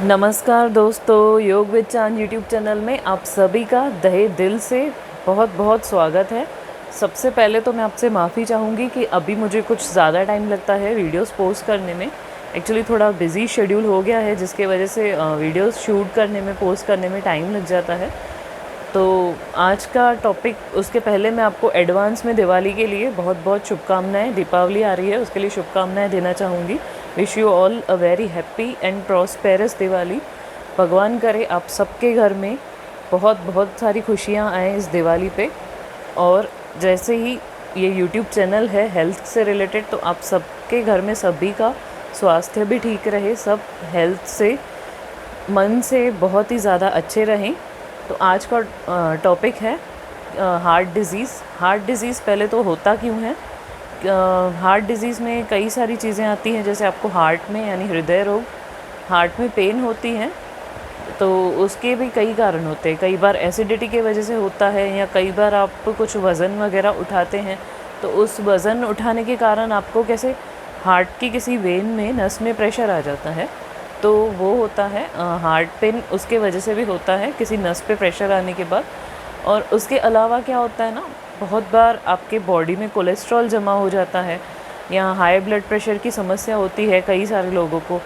नमस्कार दोस्तों, योग विद चांद यूट्यूब चैनल में आप सभी का तहे दिल से बहुत बहुत स्वागत है। सबसे पहले तो मैं आपसे माफ़ी चाहूँगी कि अभी मुझे कुछ ज़्यादा टाइम लगता है वीडियोस पोस्ट करने में। एक्चुअली थोड़ा बिज़ी शेड्यूल हो गया है जिसके वजह से वीडियोस शूट करने में, पोस्ट करने में टाइम लग जाता है। तो आज का टॉपिक, उसके पहले मैं आपको एडवांस में दिवाली के लिए बहुत बहुत शुभकामनाएं, दीपावली आ रही है उसके लिए शुभकामनाएं देना चाहूँगी। Wish you all a very happy and prosperous Diwali. भगवान करे आप सबके घर में बहुत बहुत सारी खुशियाँ आएँ इस दिवाली पे। और जैसे ही ये यूट्यूब चैनल है हेल्थ से रिलेटेड, तो आप सबके घर में सभी का स्वास्थ्य भी ठीक रहे, सब हेल्थ से, मन से बहुत ही ज़्यादा अच्छे रहें। तो आज का टॉपिक है हार्ट डिज़ीज़। हार्ट डिज़ीज़ पहले तो होता क्यों है? हार्ट डिज़ीज़ में कई सारी चीज़ें आती हैं, जैसे आपको हार्ट में यानी हृदय रोग, हार्ट में पेन होती है, तो उसके भी कई कारण होते हैं। कई बार एसिडिटी की वजह से होता है, या कई बार आप कुछ वज़न वगैरह उठाते हैं, तो उस वज़न उठाने के कारण आपको कैसे हार्ट की किसी वेन में, नस में प्रेशर आ जाता है, तो वो होता है हार्ट पेन। उसके वजह से भी होता है किसी नस पे प्रेशर आने के बाद। और उसके अलावा क्या होता है ना, बहुत बार आपके बॉडी में कोलेस्ट्रॉल जमा हो जाता है, या हाई ब्लड प्रेशर की समस्या होती है कई सारे लोगों को,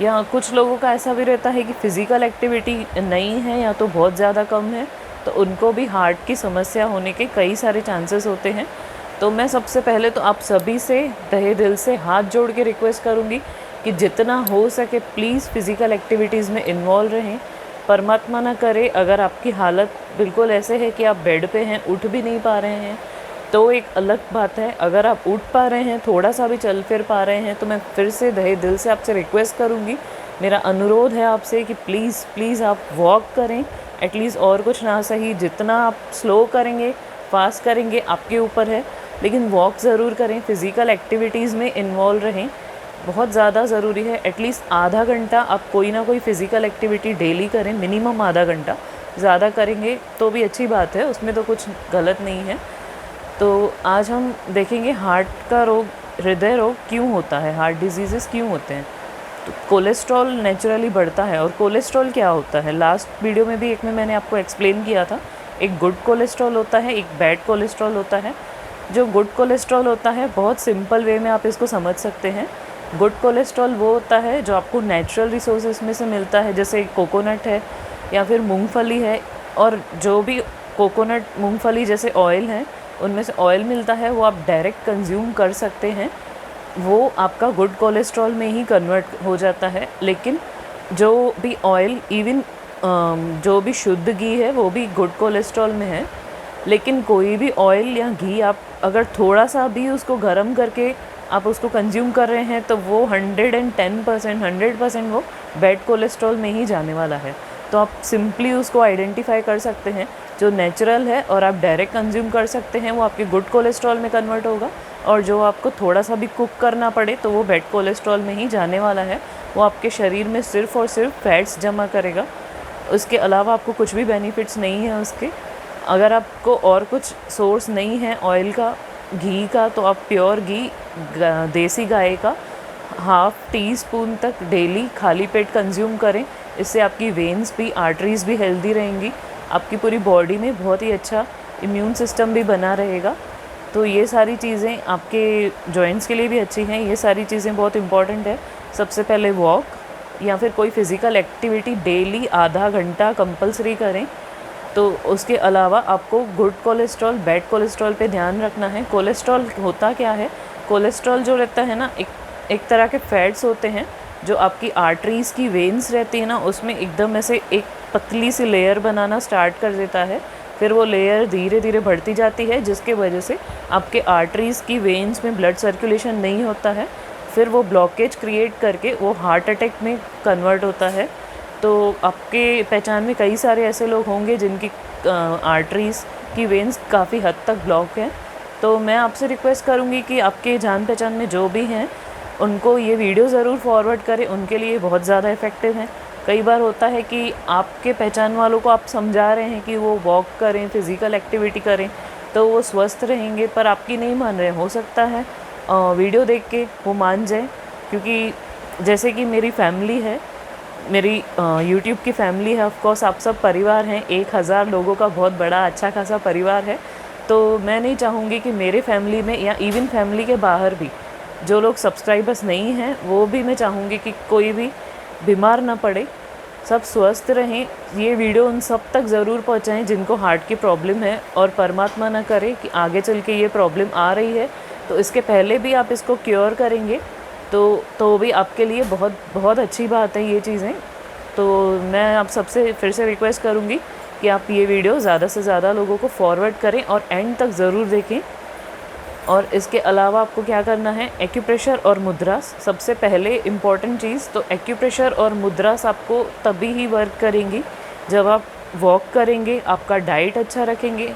या कुछ लोगों का ऐसा भी रहता है कि फ़िज़िकल एक्टिविटी नहीं है या तो बहुत ज़्यादा कम है, तो उनको भी हार्ट की समस्या होने के कई सारे चांसेस होते हैं। तो मैं सबसे पहले तो आप सभी से तहे दिल से हाथ जोड़ के रिक्वेस्ट करूँगी कि जितना हो सके प्लीज़ फ़िज़िकल एक्टिविटीज़ में इन्वॉल्व रहें। परमात्मा ना करे अगर आपकी हालत बिल्कुल ऐसे है कि आप बेड पे हैं, उठ भी नहीं पा रहे हैं, तो एक अलग बात है। अगर आप उठ पा रहे हैं, थोड़ा सा भी चल फिर पा रहे हैं, तो मैं फिर से तहे दिल से आपसे रिक्वेस्ट करूँगी, मेरा अनुरोध है आपसे कि प्लीज़ प्लीज़ आप वॉक करें एटलीस्ट, और कुछ ना सही। जितना आप स्लो करेंगे, फास्ट करेंगे, आपके ऊपर है, लेकिन वॉक ज़रूर करें, फ़िज़िकल एक्टिविटीज़ में इन्वॉल्व रहें, बहुत ज़्यादा ज़रूरी है। एटलीस्ट आधा घंटा आप कोई ना कोई फ़िज़िकल एक्टिविटी डेली करें, मिनिमम आधा घंटा। ज़्यादा करेंगे तो भी अच्छी बात है, उसमें तो कुछ गलत नहीं है। तो आज हम देखेंगे हार्ट का रोग, हृदय रोग क्यों होता है, हार्ट डिजीज़ेस क्यों होते हैं। तो कोलेस्ट्रॉल नेचुरली बढ़ता है। और कोलेस्ट्रॉल क्या होता है, लास्ट वीडियो में भी एक में मैंने आपको एक्सप्लेन किया था। एक गुड कोलेस्ट्रॉल होता है, एक बैड कोलेस्ट्रॉल होता है। जो गुड कोलेस्ट्रॉल होता है, बहुत सिंपल वे में आप इसको समझ सकते हैं। गुड कोलेस्ट्रॉल वो होता है जो आपको नेचुरल रिसोर्सेज में से मिलता है, जैसे कोकोनट है या फिर मूंगफली है, और जो भी कोकोनट, मूंगफली जैसे ऑयल है, उनमें से ऑयल मिलता है, वो आप डायरेक्ट कंज्यूम कर सकते हैं, वो आपका गुड कोलेस्ट्रॉल में ही कन्वर्ट हो जाता है। लेकिन जो भी ऑयल, इवन जो भी शुद्ध घी है, वो भी गुड कोलेस्ट्रॉल में है। लेकिन कोई भी ऑयल या घी आप अगर थोड़ा सा भी उसको गर्म करके आप उसको कंज्यूम कर रहे हैं, तो वो 110%, 100% वो बैड कोलेस्ट्रॉल में ही जाने वाला है। तो आप सिंपली उसको आइडेंटिफाई कर सकते हैं, जो नेचुरल है और आप डायरेक्ट कंज्यूम कर सकते हैं, वो आपके गुड कोलेस्ट्रॉल में कन्वर्ट होगा। और जो आपको थोड़ा सा भी कुक करना पड़े, तो वो बैड कोलेस्ट्रॉल में ही जाने वाला है। वो आपके शरीर में सिर्फ़ और सिर्फ फैट्स जमा करेगा, उसके अलावा आपको कुछ भी बेनिफिट्स नहीं है उसके। अगर आपको और कुछ सोर्स नहीं है ऑयल का, घी का, तो आप प्योर घी देसी गाय का हाफ़ टी स्पून तक डेली खाली पेट कंज्यूम करें। इससे आपकी वेन्स भी, आर्टरीज़ भी हेल्दी रहेंगी, आपकी पूरी बॉडी में बहुत ही अच्छा इम्यून सिस्टम भी बना रहेगा। तो ये सारी चीज़ें आपके जॉइंट्स के लिए भी अच्छी हैं। ये सारी चीज़ें बहुत इम्पॉर्टेंट है। सबसे पहले वॉक या फिर कोई फ़िज़िकल एक्टिविटी डेली आधा घंटा कंपलसरी करें। तो उसके अलावा आपको गुड कोलेस्ट्रॉल, बैड कोलेस्ट्रॉल पे ध्यान रखना है। कोलेस्ट्रॉल होता क्या है? कोलेस्ट्रॉल जो रहता है ना, एक तरह के फैट्स होते हैं जो आपकी आर्टरीज़ की वेन्स रहती है ना, उसमें एकदम ऐसे एक पतली सी लेयर बनाना स्टार्ट कर देता है। फिर वो लेयर धीरे धीरे बढ़ती जाती है, जिसके वजह से आपके आर्टरीज़ की वेन्स में ब्लड सर्कुलेशन नहीं होता है। फिर वो ब्लॉकेज क्रिएट करके वो हार्ट अटैक में कन्वर्ट होता है। तो आपके पहचान में कई सारे ऐसे लोग होंगे जिनकी आर्टरीज़ की वेन्स काफ़ी हद तक ब्लॉक हैं। तो मैं आपसे रिक्वेस्ट करूँगी कि आपके जान पहचान में जो भी हैं, उनको ये वीडियो ज़रूर फॉरवर्ड करें, उनके लिए बहुत ज़्यादा इफ़ेक्टिव है। कई बार होता है कि आपके पहचान वालों को आप समझा रहे हैं कि वो वॉक करें, फ़िज़िकल एक्टिविटी करें, तो वो स्वस्थ रहेंगे, पर आपकी नहीं मान रहे। हो सकता है वीडियो देख के वो मान जाए, क्योंकि जैसे कि मेरी फैमिली है, मेरी यूट्यूब की फैमिली है, ऑफ कोर्स आप सब परिवार हैं, 1000 लोगों का बहुत बड़ा अच्छा खासा परिवार है। तो मैं नहीं चाहूँगी कि मेरे फैमिली में या इवन फैमिली के बाहर भी जो लोग सब्सक्राइबर्स नहीं हैं वो भी मैं चाहूँगी कि कोई भी बीमार ना पड़े, सब स्वस्थ रहें। ये वीडियो उन सब तक ज़रूर पहुँचाएँ जिनको हार्ट की प्रॉब्लम है, और परमात्मा ना करे कि आगे चल के ये प्रॉब्लम आ रही है तो इसके पहले भी आप इसको क्योर करेंगे तो भी आपके लिए बहुत बहुत अच्छी बात है ये चीज़ें। तो मैं आप सबसे फिर से रिक्वेस्ट करूँगी कि आप ये वीडियो ज़्यादा से ज़्यादा लोगों को फॉरवर्ड करें और एंड तक ज़रूर देखें। और इसके अलावा आपको क्या करना है, एक्यूप्रेशर और मुद्रास सबसे पहले इम्पॉर्टेंट चीज़। तो एक्यूप्रेशर और मुद्रास आपको तभी ही वर्क करेंगी जब आप वॉक करेंगे, आपका डाइट अच्छा रखेंगे,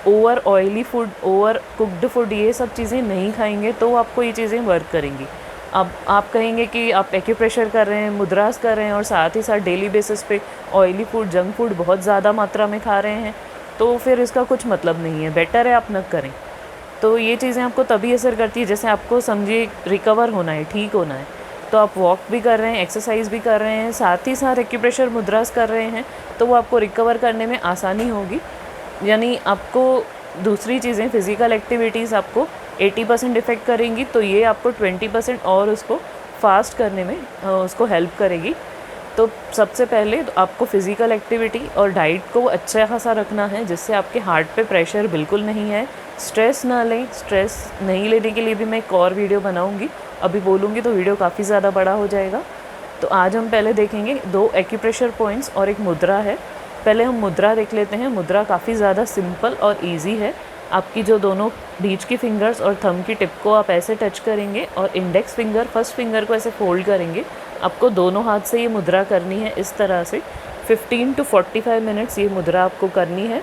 over oily food, over cooked food ये सब चीज़ें नहीं खाएंगे तो आपको ये चीज़ें वर्क करेंगी। अब आप कहेंगे कि आप एक्यूप्रेशर कर रहे हैं, मुद्रास कर रहे हैं और साथ ही साथ डेली बेसिस पे ऑयली फूड, जंक फूड बहुत ज़्यादा मात्रा में खा रहे हैं, तो फिर इसका कुछ मतलब नहीं है, बेटर है आप न करें। तो ये चीज़ें आपको तभी असर करती है जैसे आपको समझिए रिकवर होना है, ठीक होना है, तो आप वॉक भी कर रहे हैं, एक्सरसाइज भी कर रहे हैं, साथ ही साथ एक्यूप्रेशर मुद्रास कर रहे हैं, तो वो आपको रिकवर करने में आसानी होगी। यानी आपको दूसरी चीज़ें, फ़िज़िकल एक्टिविटीज़ आपको 80% इफ़ेक्ट करेंगी, तो ये आपको 20% और उसको फास्ट करने में उसको हेल्प करेगी। तो सबसे पहले तो आपको फ़िज़िकल एक्टिविटी और डाइट को अच्छा खासा रखना है जिससे आपके हार्ट पे प्रेशर बिल्कुल नहीं है। स्ट्रेस ना लें, स्ट्रेस नहीं लेने के लिए भी मैं एक और वीडियो बनाऊंगी, अभी बोलूँगी तो वीडियो काफ़ी ज़्यादा बड़ा हो जाएगा। तो आज हम पहले देखेंगे 2 एक्यूप्रेशर पॉइंट्स और एक मुद्रा है। पहले हम मुद्रा देख लेते हैं। मुद्रा काफ़ी ज़्यादा सिंपल और ईजी है। आपकी जो दोनों बीच की फिंगर्स और थंब की टिप को आप ऐसे टच करेंगे और इंडेक्स फिंगर, फर्स्ट फिंगर को ऐसे फोल्ड करेंगे। आपको दोनों हाथ से ये मुद्रा करनी है इस तरह से। 15 to 45 मिनट्स ये मुद्रा आपको करनी है।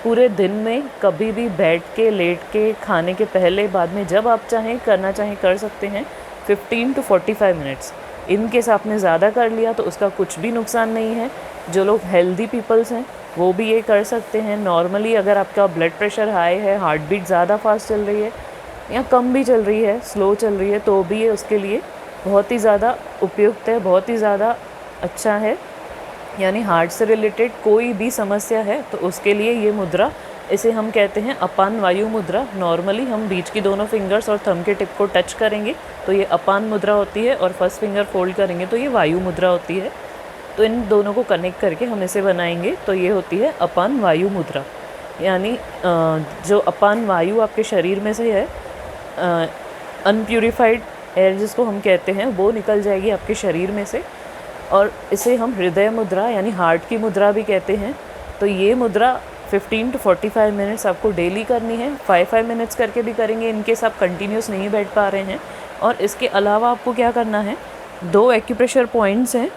पूरे दिन में कभी भी बैठ के, लेट के, खाने के पहले, बाद में, जब आप चाहें करना चाहें कर सकते हैं। 15 to 45 मिनट्स। इन केस आपने ज़्यादा कर लिया तो उसका कुछ भी नुकसान नहीं है। जो लोग हेल्दी पीपल्स हैं वो भी ये कर सकते हैं। नॉर्मली अगर आपका ब्लड प्रेशर हाई है, हार्ट बीट ज़्यादा फास्ट चल रही है या कम भी चल रही है, स्लो चल रही है, तो भी ये उसके लिए बहुत ही ज़्यादा उपयुक्त है, बहुत ही ज़्यादा अच्छा है। यानी हार्ट से रिलेटेड कोई भी समस्या है तो उसके लिए ये मुद्रा, इसे हम कहते हैं अपान वायु मुद्रा। नॉर्मली हम बीच की दोनों फिंगर्स और थंब के टिप को टच करेंगे तो ये अपान मुद्रा होती है, और फर्स्ट फिंगर फोल्ड करेंगे तो ये वायु मुद्रा होती है। तो इन दोनों को कनेक्ट करके हम इसे बनाएंगे तो ये होती है अपान वायु मुद्रा। यानी जो अपान वायु आपके शरीर में से है, अनप्यूरिफाइड एयर जिसको हम कहते हैं, वो निकल जाएगी आपके शरीर में से, और इसे हम हृदय मुद्रा यानी हार्ट की मुद्रा भी कहते हैं। तो ये मुद्रा 15 to 45 मिनट्स आपको डेली करनी है। 5-5 मिनट्स करके भी करेंगे इनकेस आप कंटिन्यूस नहीं बैठ पा रहे हैं। और इसके अलावा आपको क्या करना है, 2 एक्यूप्रेशर पॉइंट्स हैं,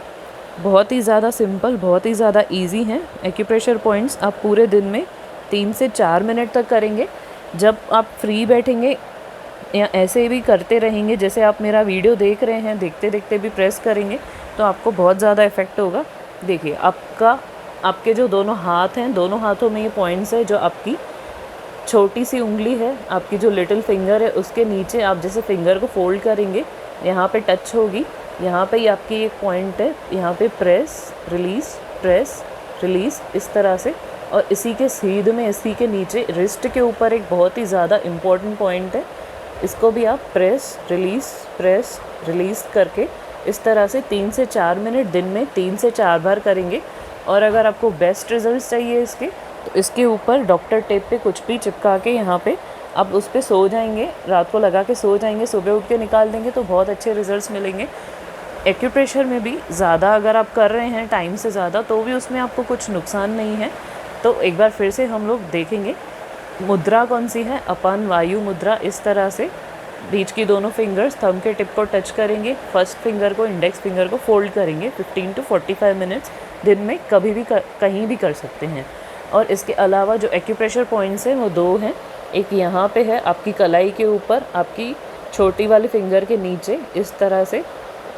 बहुत ही ज़्यादा सिंपल, बहुत ही ज़्यादा इजी हैं। एक्यूप्रेशर पॉइंट्स आप पूरे दिन में 3 से 4 मिनट तक करेंगे। जब आप फ्री बैठेंगे या ऐसे भी करते रहेंगे, जैसे आप मेरा वीडियो देख रहे हैं, देखते देखते भी प्रेस करेंगे तो आपको बहुत ज़्यादा इफ़ेक्ट होगा। देखिए आपके जो दोनों हाथ हैं, दोनों हाथों में ये पॉइंट्स है। जो आपकी छोटी सी उंगली है, आपकी जो लिटिल फिंगर है, उसके नीचे आप जैसे फिंगर को फोल्ड करेंगे, यहाँ पे टच होगी, यहाँ पे ही आपकी एक पॉइंट है, यहाँ पे प्रेस रिलीज़ इस तरह से। और इसी के सीध में, इसी के नीचे रिस्ट के ऊपर एक बहुत ही ज़्यादा इम्पोर्टेंट पॉइंट है, इसको भी आप प्रेस रिलीज़ करके इस तरह से 3 से 4 मिनट दिन में 3 से 4 बार करेंगे। और अगर आपको बेस्ट रिजल्ट्स चाहिए इसके, तो इसके ऊपर डॉक्टर टेप पे कुछ भी चिपका के यहाँ पे आप उस पर सो जाएंगे, रात को लगा के सो जाएंगे, सुबह उठ के निकाल देंगे तो बहुत अच्छे रिजल्ट्स मिलेंगे। एक्यूप्रेशर में भी ज़्यादा अगर आप कर रहे हैं टाइम से ज़्यादा, तो भी उसमें आपको कुछ नुकसान नहीं है। तो एक बार फिर से हम लोग देखेंगे मुद्रा कौन सी है, अपान वायु मुद्रा। इस तरह से बीच की दोनों फिंगर्स थंब के टिप को टच करेंगे, फर्स्ट फिंगर को, इंडेक्स फिंगर को फोल्ड करेंगे। 15 to 45 मिनट्स दिन में कभी भी कहीं भी कर सकते हैं। और इसके अलावा जो एक्यूप्रेशर पॉइंट्स हैं वो 2 हैं। एक यहाँ पे है आपकी कलाई के ऊपर, आपकी छोटी वाली फिंगर के नीचे इस तरह से,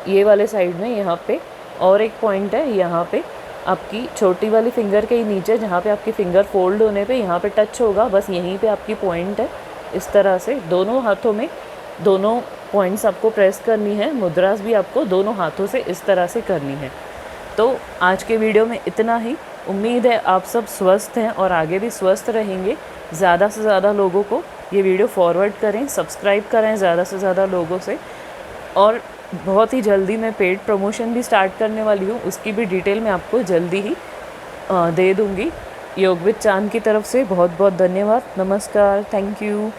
ये वाले साइड में यहाँ पे, और एक पॉइंट है यहाँ पे आपकी छोटी वाली फिंगर के ही नीचे, जहाँ पे आपकी फिंगर फोल्ड होने पे यहाँ पे टच होगा, बस यहीं पे आपकी पॉइंट है। इस तरह से दोनों हाथों में दोनों पॉइंट्स आपको प्रेस करनी है। मुद्रास भी आपको दोनों हाथों से इस तरह से करनी है। तो आज के वीडियो में इतना ही। उम्मीद है आप सब स्वस्थ हैं और आगे भी स्वस्थ रहेंगे। ज़्यादा से ज़्यादा लोगों को ये वीडियो फॉरवर्ड करें, सब्सक्राइब करें ज़्यादा से ज़्यादा लोगों से। और बहुत ही जल्दी मैं पेड प्रमोशन भी स्टार्ट करने वाली हूँ, उसकी भी डिटेल मैं आपको जल्दी ही दे दूँगी। योग विद चांद की तरफ से बहुत बहुत धन्यवाद। नमस्कार, थैंक यू।